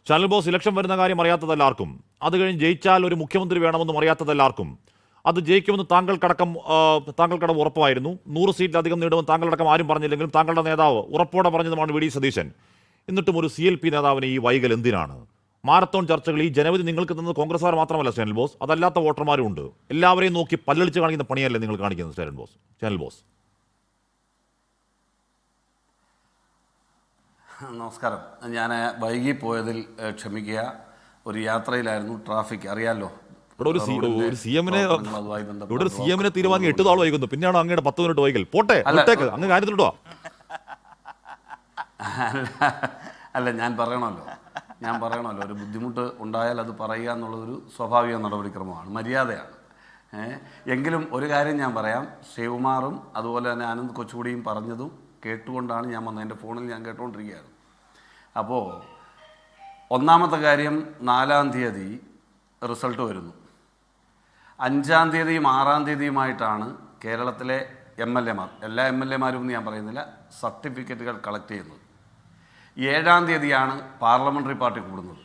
Channel boss election വരുന്ന കാര്യം അറിയാത്തതെല്ലാവർക്കും, അത് കഴിഞ്ഞ് ജയിച്ചാൽ ഒരു മുഖ്യമന്ത്രി വേണമെന്നും അറിയാത്തതെല്ലാവർക്കും, അത് ജയിക്കുമെന്ന് താങ്കൾക്കടം ഉറപ്പായിരുന്നു. 100 സീറ്റിലധികം നേടുമെന്ന് താങ്കളടക്കം ആരും പറഞ്ഞില്ലെങ്കിലും താങ്കളുടെ നേതാവ് ഉറപ്പോടെ പറഞ്ഞതുമാണ് വി ഡി സതീശൻ. എന്നിട്ടും ഒരു CLP നേതാവിന് ഈ വൈകൽ എന്തിനാണ്? മാരത്തോൺ ചർച്ചകൾ ഈ ജനവിധി നിങ്ങൾക്ക് തന്നത് കോൺഗ്രസ്സുകാർ മാത്രമല്ല ചാനൽ ബോസ്, അതല്ലാത്ത വോട്ടർമാരും ഉണ്ട്. എല്ലാവരെയും നോക്കി പല്ലടിച്ച് കാണിക്കുന്ന പണിയല്ലേ നിങ്ങൾ കാണിക്കുന്നത് ചാനൽ ബോസ്? നമസ്കാരം. ഞാൻ വൈകിപ്പോയതിൽ ക്ഷമിക്കുക. ഒരു യാത്രയിലായിരുന്നു, ട്രാഫിക് അറിയാമല്ലോ. ഇവിടെ ഒരു CM-നെ തീരുമാനിക്കാൻ 8 നാൾ വൈകുന്നു, പിന്നെയാണ് അങ്ങയുടെ 10 മിനിറ്റ് വൈകൽ. പോട്ടെ, അങ്ങ് കാര്യത്തിലിട്ടോ. അല്ല, ഞാൻ പറയണമല്ലോ, ഒരു ബുദ്ധിമുട്ട് ഉണ്ടായാൽ അത് പറയുക എന്നുള്ളതൊരു സ്വാഭാവിക നടപടിക്രമമാണ്, മര്യാദയാണ്. എങ്കിലും ഒരു കാര്യം ഞാൻ പറയാം. ശിവകുമാറും അതുപോലെ തന്നെ ആനന്ദ് കൊച്ചുകൂടിയും പറഞ്ഞതും കേട്ടുകൊണ്ടാണ് ഞാൻ വന്നത്. എൻ്റെ ഫോണിൽ ഞാൻ കേട്ടുകൊണ്ടിരിക്കുകയാണ്. അപ്പോൾ ഒന്നാമത്തെ കാര്യം, 4-ാം തീയതി റിസൾട്ട് വരുന്നു. 5-ാം തീയതിയും 6-ാം തീയതിയുമായിട്ടാണ് കേരളത്തിലെ MLA-മാർ, എല്ലാ MLA-മാരും എന്ന് ഞാൻ പറയുന്നില്ല, സർട്ടിഫിക്കറ്റുകൾ കളക്ട് ചെയ്യുന്നത്. 7-ാം തീയതിയാണ് പാർലമെൻ്ററി പാർട്ടി കൂടുന്നത്.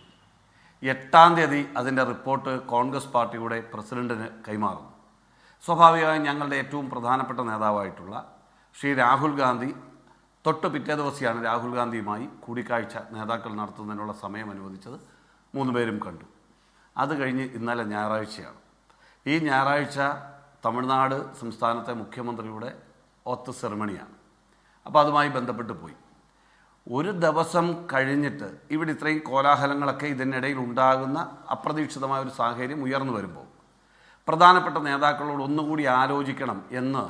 8-ാം തീയതി അതിൻ്റെ റിപ്പോർട്ട് കോൺഗ്രസ് പാർട്ടിയുടെ പ്രസിഡന്റിന് കൈമാറുന്നു. സ്വാഭാവികമായും ഞങ്ങളുടെ ഏറ്റവും പ്രധാനപ്പെട്ട നേതാവായിട്ടുള്ള ശ്രീ രാഹുൽ ഗാന്ധി തൊട്ട് പിറ്റേ ദിവസമാണ് രാഹുൽ ഗാന്ധിയുമായി കൂടിക്കാഴ്ച നേതാക്കൾ നടത്തുന്നതിനുള്ള സമയം അനുവദിച്ചത്. 3 പേരും കണ്ടു. അത് കഴിഞ്ഞ് ഇന്നലെ ഞായറാഴ്ചയാണ്. ഈ ഞായറാഴ്ച തമിഴ്നാട് സംസ്ഥാനത്തെ മുഖ്യമന്ത്രിയുടെ ഒത്ത് സെറിമണിയാണ്. അപ്പോൾ അതുമായി ബന്ധപ്പെട്ട് പോയി. ഒരു ദിവസം കഴിഞ്ഞിട്ട് ഇവിടെ ഇത്രയും കോലാഹലങ്ങളൊക്കെ ഇതിനിടയിൽ ഉണ്ടാകുന്ന അപ്രതീക്ഷിതമായ ഒരു സാഹചര്യം ഉയർന്നു വരുമ്പോൾ പ്രധാനപ്പെട്ട നേതാക്കളോട് ഒന്നുകൂടി ആലോചിക്കണം എന്ന്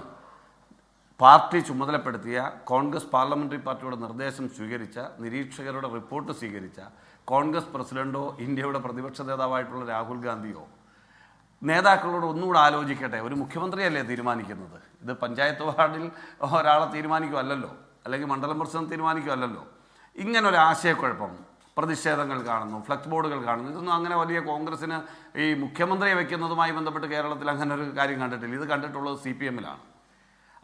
പാർട്ടി ചുമതലപ്പെടുത്തിയ കോൺഗ്രസ് പാർലമെൻ്ററി പാർട്ടിയുടെ നിർദ്ദേശം സ്വീകരിച്ച, നിരീക്ഷകരുടെ റിപ്പോർട്ട് സ്വീകരിച്ച കോൺഗ്രസ് പ്രസിഡന്റോ ഇന്ത്യയുടെ പ്രതിപക്ഷ നേതാവായിട്ടുള്ള രാഹുൽ ഗാന്ധിയോ നേതാക്കളോട് ഒന്നുകൂടെ ആലോചിക്കട്ടെ. ഒരു മുഖ്യമന്ത്രിയല്ലേ തീരുമാനിക്കുന്നത്? ഇത് പഞ്ചായത്ത് വാർഡിൽ ഒരാളെ തീരുമാനിക്കുമല്ലോ, അല്ലെങ്കിൽ മണ്ഡലം പ്രസിഡന്റ് തീരുമാനിക്കുമല്ലോ. ഇങ്ങനൊരു ആശയക്കുഴപ്പം, പ്രതിഷേധങ്ങൾ കാണുന്നു, ഫ്ലക്സ് ബോർഡുകൾ കാണുന്നു. ഇതൊന്നും അങ്ങനെ വലിയ കോൺഗ്രസ്സിന് ഈ മുഖ്യമന്ത്രിയെ വയ്ക്കുന്നതുമായി ബന്ധപ്പെട്ട് കേരളത്തിൽ അങ്ങനെ ഒരു കാര്യം കണ്ടിട്ടില്ല. ഇത് കണ്ടിട്ടുള്ളത് CPM-ലാണ്.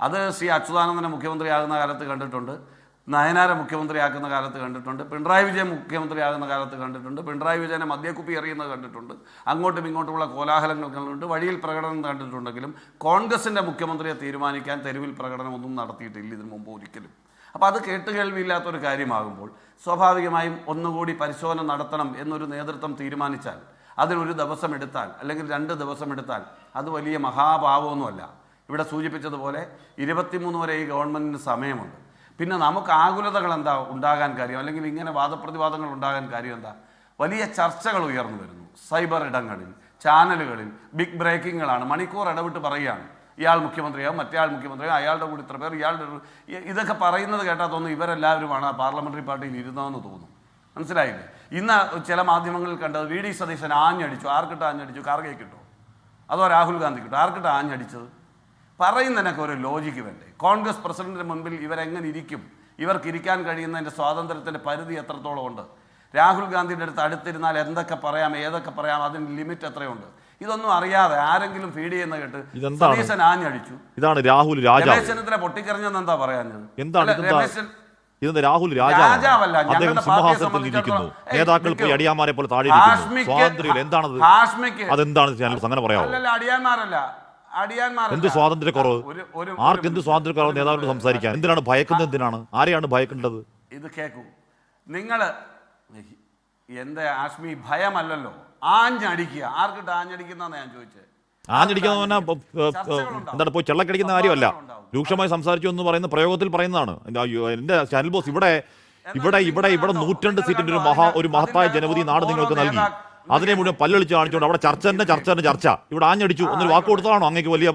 അത് ശ്രീ അച്യുതാനന്ദനെ മുഖ്യമന്ത്രിയാകുന്ന കാലത്ത് കണ്ടിട്ടുണ്ട്, നയനാരെ മുഖ്യമന്ത്രിയാക്കുന്ന കാലത്ത് കണ്ടിട്ടുണ്ട്, പിണറായി വിജയൻ മുഖ്യമന്ത്രിയാകുന്ന കാലത്ത് കണ്ടിട്ടുണ്ട്, പിണറായി വിജയനെ മദ്യക്കുപ്പി എറിയുന്നത് കണ്ടിട്ടുണ്ട്, അങ്ങോട്ടും ഇങ്ങോട്ടുമുള്ള കോലാഹലങ്ങൾ കണ്ടിട്ടുണ്ട്, വഴിയിൽ പ്രകടനം കണ്ടിട്ടുണ്ടെങ്കിലും കോൺഗ്രസിൻ്റെ മുഖ്യമന്ത്രിയെ തീരുമാനിക്കാൻ തെരുവിൽ പ്രകടനമൊന്നും നടത്തിയിട്ടില്ല ഇതിനു മുമ്പ് ഒരിക്കലും. അപ്പോൾ അത് കേട്ടുകേൾവിയില്ലാത്തൊരു കാര്യമാകുമ്പോൾ സ്വാഭാവികമായും ഒന്നുകൂടി പരിശോധന നടത്തണം എന്നൊരു നേതൃത്വം തീരുമാനിച്ചാൽ, അതിനൊരു ദിവസം എടുത്താൽ അല്ലെങ്കിൽ 2 ദിവസം എടുത്താൽ അത് വലിയ മഹാഭാവമൊന്നുമല്ല. ഇവിടെ സൂചിപ്പിച്ചതുപോലെ 23 വരെ ഈ ഗവൺമെൻറ്റിന് സമയമുണ്ട്. പിന്നെ നമുക്ക് ആകുലതകൾ എന്താ ഉണ്ടാകാൻ കാര്യം, അല്ലെങ്കിൽ ഇങ്ങനെ വാദപ്രതിവാദങ്ങൾ ഉണ്ടാകാൻ കാര്യം എന്താ? വലിയ ചർച്ചകൾ ഉയർന്നു വരുന്നു സൈബർ ഇടങ്ങളിൽ, ചാനലുകളിൽ. ബിഗ് ബ്രേക്കിങ്ങുകളാണ്, മണിക്കൂർ ഇടവിട്ട് പറയുകയാണ് ഇയാൾ മുഖ്യമന്ത്രിയാവും, മറ്റേയാൾ മുഖ്യമന്ത്രിയാവും, അയാളുടെ കൂടി ഇത്ര പേർ, ഇതൊക്കെ പറയുന്നത് കേട്ടാൽ തോന്നുന്നു ഇവരെല്ലാവരുമാണ് പാർലമെൻ്ററി പാർട്ടിയിൽ ഇരുന്നതെന്ന് തോന്നും. മനസ്സിലായില്ലേ? ഇന്ന് ചില മാധ്യമങ്ങളിൽ കണ്ടത് വി ഡി സതീശൻ ആഞ്ഞടിച്ചു. ആർക്കിട്ട് ആഞ്ഞടിച്ചു? ഖാർഗെയ്ക്ക് കിട്ടോ അതോ രാഹുൽ ഗാന്ധി കിട്ടോ? ആർക്കിട്ട് ആഞ്ഞടിച്ചത്? പറയുന്നതിനൊക്കെ ഒരു ലോജിക്ക് വേണ്ടേ? കോൺഗ്രസ് പ്രസിഡന്റിന് മുൻപിൽ ഇവരെങ്ങനെ ഇരിക്കും? ഇവർക്ക് ഇരിക്കാൻ കഴിയുന്നതിൻ്റെ സ്വാതന്ത്ര്യത്തിൻ്റെ പരിധി എത്രത്തോളം ഉണ്ട്? രാഹുൽ ഗാന്ധിയുടെ അടുത്തിരുന്നാൽ എന്തൊക്കെ പറയാം, ഏതൊക്കെ പറയാം, അതിന് ലിമിറ്റ് എത്രയുണ്ട്? ഇതൊന്നും അറിയാതെ ആരെങ്കിലും ഫീഡ് ചെയ്യുന്ന കേട്ട് സതീശൻ ആഞ്ഞടിച്ചു, ഇതാണ് രാഹുൽ രമേശനെ പൊട്ടിക്കറിഞ്ഞെന്ന് എന്താ പറയാഞ്ഞത്? രാഹുൽ രാജാവല്ല, അദ്ദേഹം സിംഹാസനത്തിൽ ഇരിക്കുന്നു, നേതാക്കൾ പോയി അടിയാന്മാരെ പോലെ താഴെ സ്വാതന്ത്ര്യം എന്താണത്? അതെന്താണ് അങ്ങനെ പറയാമോ? അടിയാന്മാരല്ല, എന്ത് സ്വാതന്ത്ര്യക്കുറവ്? ആർക്കെന്ത് സ്വാതന്ത്ര്യക്കുറവ് നേതാവിനോട് സംസാരിക്കാൻ? എന്തിനാണ് ഭയക്കുന്നത്? എന്തിനാണ്? ആരെയാണ് ഭയക്കേണ്ടത്? ഇത് കേൾക്കൂ നിങ്ങൾ. എന്താ ആഷ്മി, ഭയമല്ലല്ലോ, ആഞ്ഞടിക്കുക. ആർക്കിട്ട് ആഞ്ഞടിക്കുന്നതെന്ന് ഞാൻ ചോദിച്ചത്. ആഞ്ഞടിക്കാന്ന് പറഞ്ഞാൽ എന്താണ്, പോയി ചെള്ളക്കടിക്കുന്ന കാര്യമല്ല. രൂക്ഷമായി സംസാരിച്ചു എന്ന് പറയുന്ന പ്രയോഗത്തിൽ പറയുന്നതാണ്. എന്റെ ചാനൽ ബോസ്, ഇവിടെ 102 സീറ്റിന്റെ ഒരു മഹത്തായ ജനവിധി നാട് നിങ്ങൾക്ക് നൽകി. അതിനെ മുഴുവൻ പല്ലളിച്ച് കാണിച്ചുകൊണ്ട് അവിടെ ചർച്ച ഇവിടെ ആഞ്ഞടിച്ചു എന്നൊരു വാക്ക് കൊടുത്തതാണോ അങ്ങേക്ക് വലിയ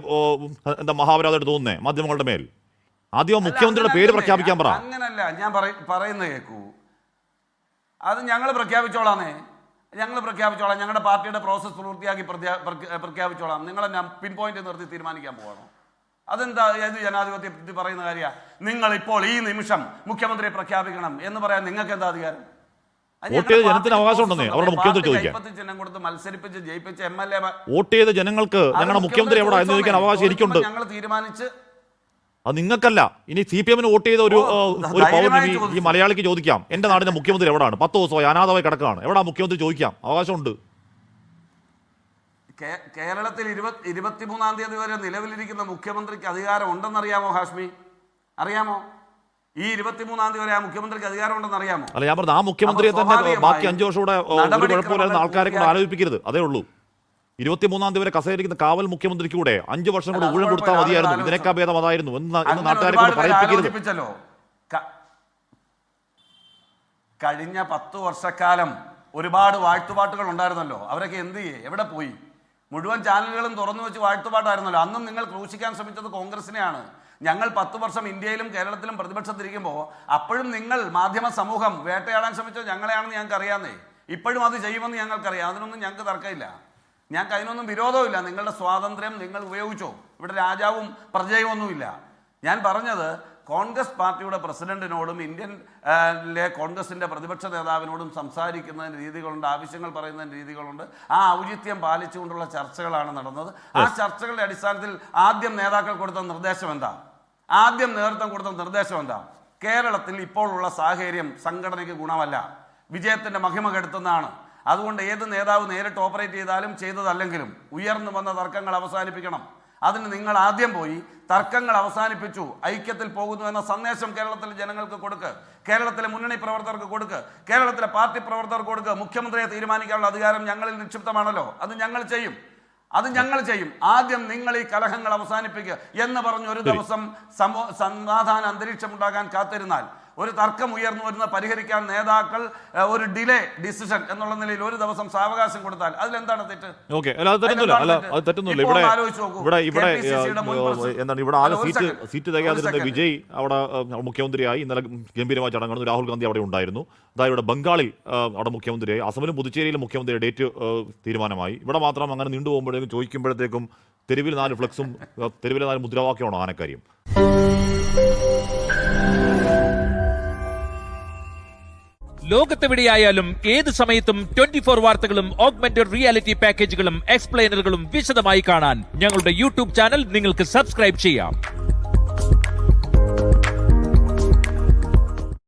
എന്താ മഹാപരാധമായിട്ട് തോന്നുന്നേ മാധ്യമങ്ങളുടെ മേൽ? ആദ്യം മുഖ്യമന്ത്രിയുടെ പേര് പ്രഖ്യാപിക്കാൻ പറ. അങ്ങനല്ല ഞാൻ പറയുന്നത് കേൾക്കൂ. അത് ഞങ്ങൾ പ്രഖ്യാപിച്ചോളാം. ഞങ്ങളുടെ പാർട്ടിയുടെ പ്രോസസ് പൂർത്തിയാക്കി പ്രഖ്യാപിച്ചോളാം. നിങ്ങളെ ഞാൻ പിൻ പോയിന്റ് നിർത്തി തീരുമാനിക്കാൻ പോകണോ? അതെന്താ ഏത് ജനാധിപത്യത്തിൽ പറയുന്ന കാര്യമാണ്? നിങ്ങൾ ഇപ്പോൾ ഈ നിമിഷം മുഖ്യമന്ത്രിയെ പ്രഖ്യാപിക്കണം എന്ന് പറയാൻ നിങ്ങൾക്ക് എന്താ അധികാരം? വോട്ട് ചെയ്ത ജനത്തിന് അവകാശം ഉണ്ടെന്നേ അവരുടെ മുഖ്യമന്ത്രി ചോദിക്കാൻ. വോട്ട് ചെയ്ത ജനങ്ങൾക്ക് ഞങ്ങളുടെ മുഖ്യമന്ത്രി എവിടെ എന്ന് ചോദിക്കാൻ അവകാശം എനിക്കുണ്ട്. ഞങ്ങൾ തീരുമാനിച്ച് അത് നിങ്ങൾക്കല്ല. ഇനി CPM വോട്ട് ചെയ്ത ഒരു പൗരന് ഈ മലയാളിക്ക് ചോദിക്കാം, എന്റെ നാടിന്റെ മുഖ്യമന്ത്രി എവിടെയാണ്, 10 ദിവസമായി അനാഥമായി കിടക്കുകയാണ്, എവിടാ മുഖ്യമന്ത്രി ചോദിക്കാം, അവകാശമുണ്ട്. കേരളത്തിൽ 23-ാം തീയതി വരെ നിലവിലിരിക്കുന്ന മുഖ്യമന്ത്രിക്ക് അധികാരം ഉണ്ടെന്നറിയാമോ ഹാഷ്മി? അറിയാമോ? ഈ 23-ാം തീയതി വരെ ആ മുഖ്യമന്ത്രിക്ക് അധികാരം ഉണ്ടെന്ന് അറിയാമോ? അല്ല, ഞാൻ പറഞ്ഞത് ആ മുഖ്യമന്ത്രിയെ തന്നെ ബാക്കി 5 വർഷം കൂടെ ഒരു കുഴപ്പമില്ലാത്ത ആൾക്കാരെ കൂടെ ആലോചിപ്പിക്കരുത്, അതേ ഉള്ളൂ. 23-ാം തീയതി വരെ കസേരയിരിക്കുന്ന കാവൽ മുഖ്യമന്ത്രിക്ക് കൂടെ 5 വർഷം കൂടെ ഊഴം കൊടുത്താൽ മതിയായിരുന്നു, ഇതിനേക്കാൾ ഭേദം അതായിരുന്നു എന്ന് നാട്ടുകാരെ കൊണ്ട് പറയിപ്പിക്കരുത്. കഴിഞ്ഞ 10 വർഷക്കാലം ഒരുപാട് വാഴ്ത്തുപാട്ടുകൾ ഉണ്ടായിരുന്നല്ലോ, അവരൊക്കെ എന്ത് ചെയ്യേ, എവിടെ പോയി? മുഴുവൻ ചാനലുകളും തുറന്നു വെച്ച് വാഴ്ത്തുപാട്ടായിരുന്നല്ലോ. അന്നും നിങ്ങൾ ക്രൂശിക്കാൻ ശ്രമിച്ചത് കോൺഗ്രസിനെയാണ്. ഞങ്ങൾ 10 വർഷം ഇന്ത്യയിലും കേരളത്തിലും പ്രതിപക്ഷത്തിരിക്കുമ്പോൾ അപ്പോഴും നിങ്ങൾ മാധ്യമ സമൂഹം വേട്ടയാടാൻ ശ്രമിച്ചത് ഞങ്ങളെയാണെന്ന് ഞങ്ങൾക്ക് അറിയാമെന്നേ. ഇപ്പോഴും അത് ചെയ്യുമെന്ന് ഞങ്ങൾക്കറിയാം. അതിനൊന്നും ഞങ്ങൾക്ക് തർക്കമില്ല, ഞങ്ങൾക്ക് അതിനൊന്നും വിരോധമില്ല. നിങ്ങളുടെ സ്വാതന്ത്ര്യം നിങ്ങൾ ഉപയോഗിച്ചോ, ഇവിടെ രാജാവും പ്രജയും ഒന്നുമില്ല. ഞാൻ പറഞ്ഞത് കോൺഗ്രസ് പാർട്ടിയുടെ പ്രസിഡന്റിനോടും ഇന്ത്യയിലെ കോൺഗ്രസിന്റെ പ്രതിപക്ഷ നേതാവിനോടും സംസാരിക്കുന്നതിന് രീതികളുണ്ട്, ആവശ്യങ്ങൾ പറയുന്നതിന് രീതികളുണ്ട്. ആ ഔചിത്യം പാലിച്ചുകൊണ്ടുള്ള ചർച്ചകളാണ് നടന്നത്. ആ ചർച്ചകളുടെ അടിസ്ഥാനത്തിൽ ആദ്യം നേതാക്കൾ കൊടുത്ത നിർദ്ദേശം എന്താ? ആദ്യം നേതൃത്വം കൊടുത്ത നിർദ്ദേശം എന്താ? കേരളത്തിൽ ഇപ്പോഴുള്ള സാഹചര്യം സംഘടനയ്ക്ക് ഗുണമല്ല, വിജയത്തിന്റെ മഹിമ കെടുത്തുന്നതാണ്. അതുകൊണ്ട് ഏത് നേതാവ് നേരിട്ട് ഓപ്പറേറ്റ് ചെയ്താലും ചെയ്തതല്ലെങ്കിലും ഉയർന്നു വന്ന തർക്കങ്ങൾ അവസാനിപ്പിക്കണം. അതിന് നിങ്ങൾ ആദ്യം പോയി തർക്കങ്ങൾ അവസാനിപ്പിച്ചു, ഐക്യത്തിൽ പോകുന്നു എന്ന സന്ദേശം കേരളത്തിലെ ജനങ്ങൾക്ക് കൊടുക്ക്, കേരളത്തിലെ മുന്നണി പ്രവർത്തകർക്ക് കൊടുക്ക്, കേരളത്തിലെ പാർട്ടി പ്രവർത്തകർക്ക് കൊടുക്ക്. മുഖ്യമന്ത്രിയെ തീരുമാനിക്കാനുള്ള അധികാരം ഞങ്ങളിൽ നിക്ഷിപ്തമാണല്ലോ, അത് ഞങ്ങൾ ചെയ്യും. ആദ്യം നിങ്ങൾ ഈ കലഹങ്ങൾ അവസാനിപ്പിക്കുക എന്ന് പറഞ്ഞ് ഒരു ദിവസം സമാധാന അന്തരീക്ഷം ഉണ്ടാകാൻ കാത്തിരുന്നാൽ, ഒരു തർക്കം ഉയർന്നു വരുന്ന പരിഹരിക്കാൻ നേതാക്കൾ ഒരു ഡിലേ ഡിസിഷൻ എന്നുള്ള നിലയിൽ ഒരു ദിവസം സാവകാശം കൊടുത്താൽ അതിലെന്താണ് തെറ്റ്? ഇവിടെ ആകെ സീറ്റ് തികയാതിരുന്ന വിജയ് അവിടെ മുഖ്യമന്ത്രിയായി. ഇന്നലെ ഗംഭീരമായ ചടങ്ങാണ്. രാഹുൽ ഗാന്ധി അവിടെ ഉണ്ടായിരുന്നു. അതായത് ഇവിടെ ബംഗാളിൽ അവിടെ മുഖ്യമന്ത്രിയായി, അസമിലും പുതുച്ചേരിയിലും മുഖ്യമന്ത്രി ഡേറ്റ് തീരുമാനമായി. ഇവിടെ മാത്രം അങ്ങനെ നീണ്ടുപോകുമ്പോഴേക്കും ചോദിക്കുമ്പോഴത്തേക്കും തെരുവിൽ 4 ഫ്ലക്സും തെരുവിലെ 4 മുദ്രാവാക്യമാണ് ആനക്കാര്യം. ലോകത്തെവിടെയായാലും ഏത് സമയത്തും 24 വാർത്തകളും ഓഗ്മെന്റഡ് റിയാലിറ്റി പാക്കേജുകളും എക്സ്പ്ലെയിനറുകളും വിശദമായി കാണാൻ ഞങ്ങളുടെ യൂട്യൂബ് ചാനൽ നിങ്ങൾക്ക് സബ്സ്ക്രൈബ് ചെയ്യാം.